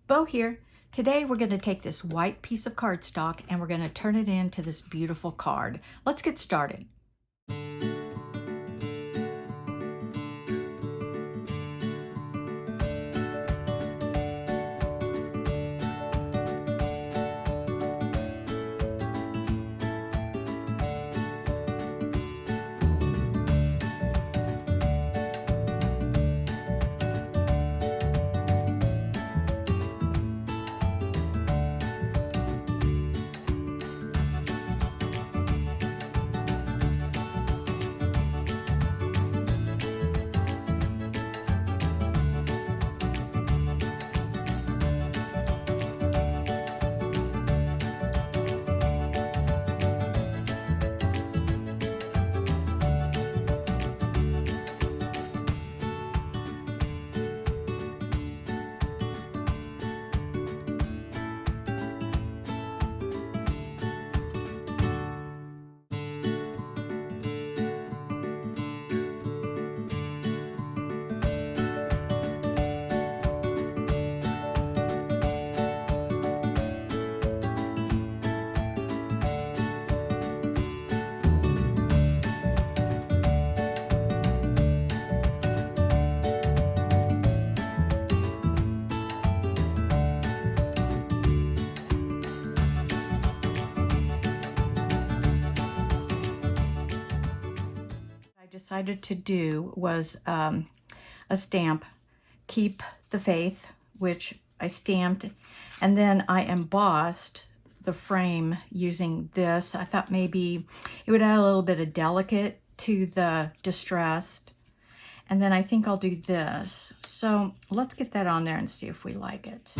Bo here. Today we're going to take this white piece of cardstock and we're going to turn it into this beautiful card. Let's get started. Decided to do was a stamp, Keep the Faith, which I stamped, and then I embossed the frame using this. I thought maybe it would add a little bit of delicate to the distressed, and then I think I'll do this. So let's get that on there and see if we like it.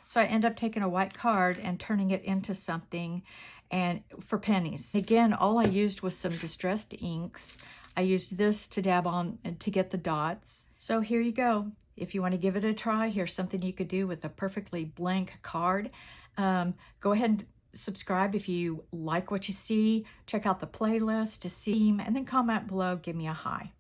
So I end up taking a white card and turning it into something and for pennies. Again, all I used was some distressed inks. I used this to dab on to get the dots. So here you go. If you want to give it a try, here's something you could do with a perfectly blank card. Go ahead and subscribe if you like what you see. Check out the playlist to see, and then comment below, give me a hi.